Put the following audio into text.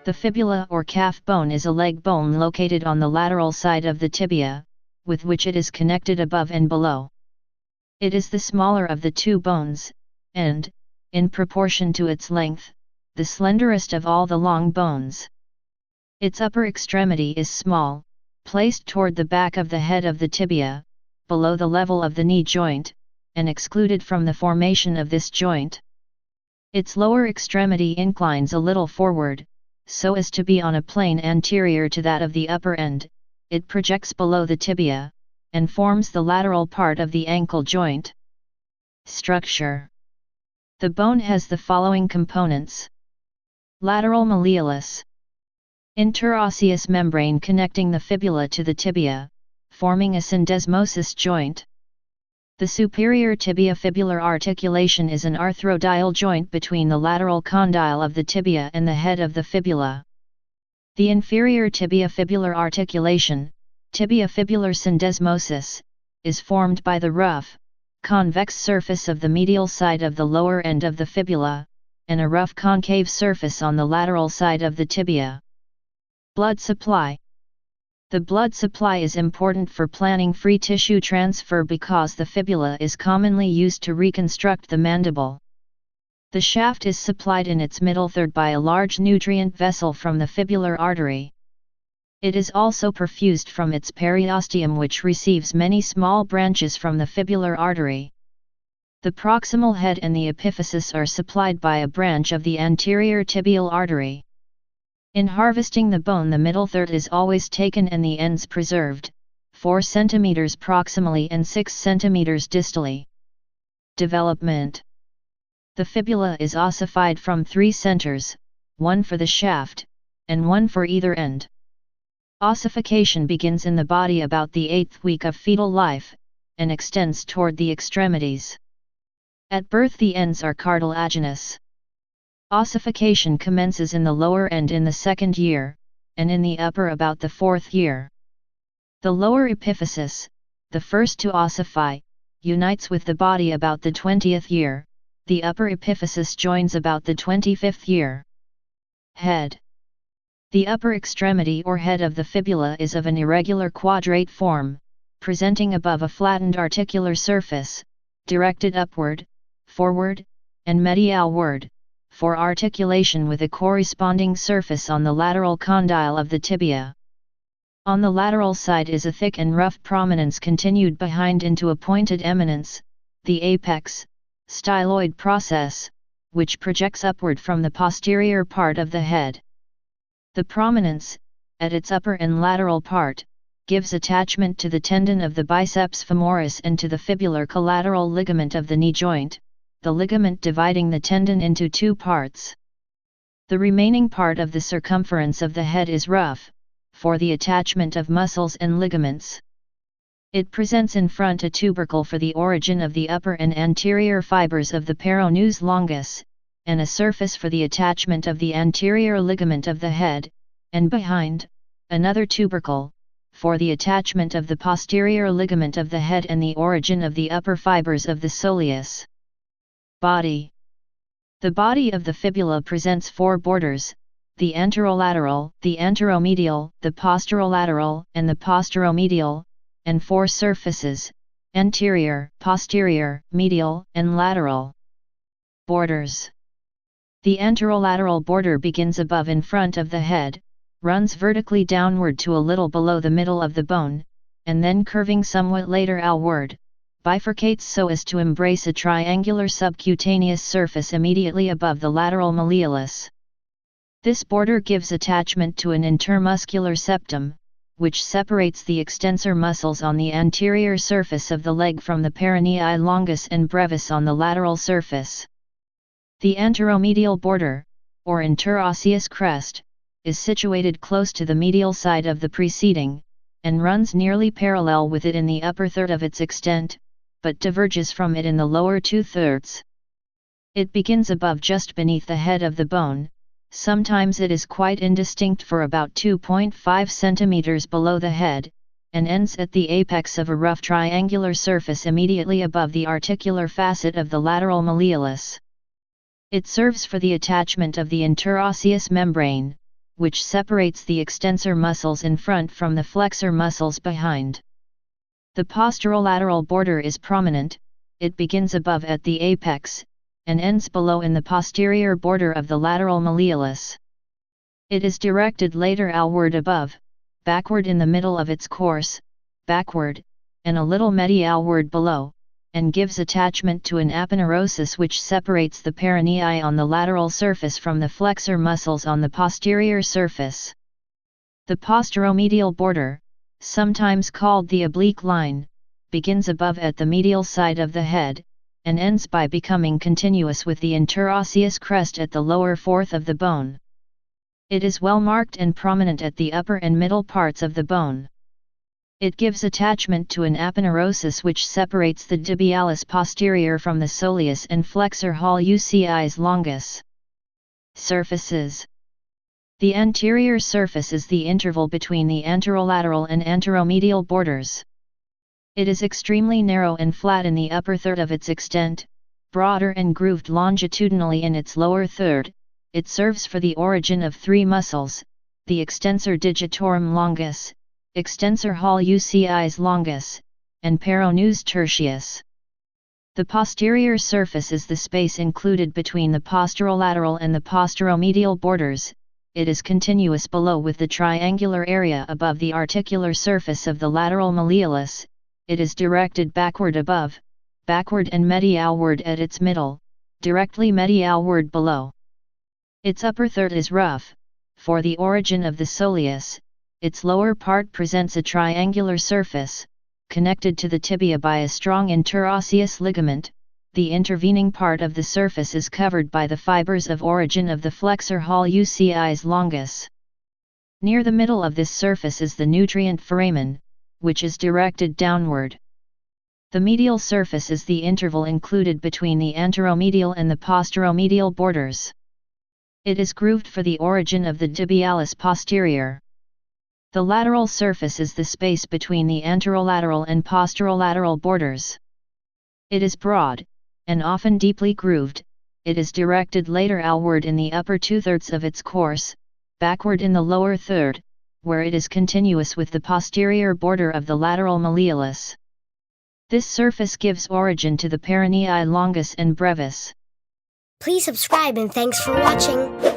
The fibula or calf bone is a leg bone located on the lateral side of the tibia, with which it is connected above and below. It is the smaller of the two bones, and, in proportion to its length, the slenderest of all the long bones. Its upper extremity is small, placed toward the back of the head of the tibia, below the level of the knee joint, and excluded from the formation of this joint. Its lower extremity inclines a little forward, so as to be on a plane anterior to that of the upper end. It projects below the tibia, and forms the lateral part of the ankle joint. Structure. The bone has the following components. Lateral malleolus. Interosseous membrane connecting the fibula to the tibia, forming a syndesmosis joint. The superior tibiofibular articulation is an arthrodial joint between the lateral condyle of the tibia and the head of the fibula. The inferior tibiofibular articulation, tibiofibular syndesmosis, is formed by the rough, convex surface of the medial side of the lower end of the fibula, and a rough concave surface on the lateral side of the tibia. Blood supply. The blood supply is important for planning free tissue transfer because the fibula is commonly used to reconstruct the mandible. The shaft is supplied in its middle third by a large nutrient vessel from the fibular artery. It is also perfused from its periosteum, which receives many small branches from the fibular artery. The proximal head and the epiphysis are supplied by a branch of the anterior tibial artery. In harvesting the bone, the middle third is always taken and the ends preserved, 4 cm proximally and 6 cm distally. Development. The fibula is ossified from 3 centers, 1 for the shaft, and 1 for either end. Ossification begins in the body about the 8th week of fetal life, and extends toward the extremities. At birth the ends are cartilaginous. Ossification commences in the lower end in the 2nd year, and in the upper about the 4th year. The lower epiphysis, the first to ossify, unites with the body about the 20th year, the upper epiphysis joins about the 25th year. Head. The upper extremity or head of the fibula is of an irregular quadrate form, presenting above a flattened articular surface, directed upward, forward, and medialward, for articulation with a corresponding surface on the lateral condyle of the tibia. On the lateral side is a thick and rough prominence continued behind into a pointed eminence, the apex, styloid process, which projects upward from the posterior part of the head. The prominence, at its upper and lateral part, gives attachment to the tendon of the biceps femoris and to the fibular collateral ligament of the knee joint, the ligament dividing the tendon into 2 parts. The remaining part of the circumference of the head is rough, for the attachment of muscles and ligaments. It presents in front a tubercle for the origin of the upper and anterior fibers of the peroneus longus, and a surface for the attachment of the anterior ligament of the head, and behind, another tubercle, for the attachment of the posterior ligament of the head and the origin of the upper fibers of the soleus. Body. The body of the fibula presents 4 borders, the anterolateral, the anteromedial, the posterolateral, and the posteromedial, and 4 surfaces, anterior, posterior, medial, and lateral. Borders. The anterolateral border begins above in front of the head, runs vertically downward to a little below the middle of the bone, and then curving somewhat later outward, bifurcates so as to embrace a triangular subcutaneous surface immediately above the lateral malleolus. This border gives attachment to an intermuscular septum, which separates the extensor muscles on the anterior surface of the leg from the peronei longus and brevis on the lateral surface. The anteromedial border, or interosseous crest, is situated close to the medial side of the preceding, and runs nearly parallel with it in the upper third of its extent, but diverges from it in the lower 2/3. It begins above just beneath the head of the bone, sometimes it is quite indistinct for about 2.5 cm below the head, and ends at the apex of a rough triangular surface immediately above the articular facet of the lateral malleolus. It serves for the attachment of the interosseous membrane, which separates the extensor muscles in front from the flexor muscles behind. The posterolateral border is prominent, it begins above at the apex, and ends below in the posterior border of the lateral malleolus. It is directed later outward above, backward in the middle of its course, backward, and a little medialward below, and gives attachment to an aponeurosis which separates the peronei on the lateral surface from the flexor muscles on the posterior surface. The posteromedial border, sometimes called the oblique line, begins above at the medial side of the head, and ends by becoming continuous with the interosseous crest at the lower fourth of the bone. It is well marked and prominent at the upper and middle parts of the bone. It gives attachment to an aponeurosis which separates the tibialis posterior from the soleus and flexor hallucis longus. Surfaces. The anterior surface is the interval between the anterolateral and anteromedial borders. It is extremely narrow and flat in the upper third of its extent, broader and grooved longitudinally in its lower third. It serves for the origin of three muscles, the extensor digitorum longus, extensor hallucis longus, and peroneus tertius. The posterior surface is the space included between the posterolateral and the posteromedial borders. It is continuous below with the triangular area above the articular surface of the lateral malleolus. It is directed backward above, backward and medialward at its middle, directly medialward below. Its upper third is rough, for the origin of the soleus. Its lower part presents a triangular surface, connected to the tibia by a strong interosseous ligament. The intervening part of the surface is covered by the fibers of origin of the flexor hallucis longus. Near the middle of this surface is the nutrient foramen, which is directed downward. The medial surface is the interval included between the anteromedial and the posteromedial borders. It is grooved for the origin of the tibialis posterior. The lateral surface is the space between the anterolateral and posterolateral borders. It is broad, and often deeply grooved. It is directed later outward in the upper two-thirds of its course, backward in the lower third, where it is continuous with the posterior border of the lateral malleolus. This surface gives origin to the peronei longus and brevis. Please subscribe and thanks for watching.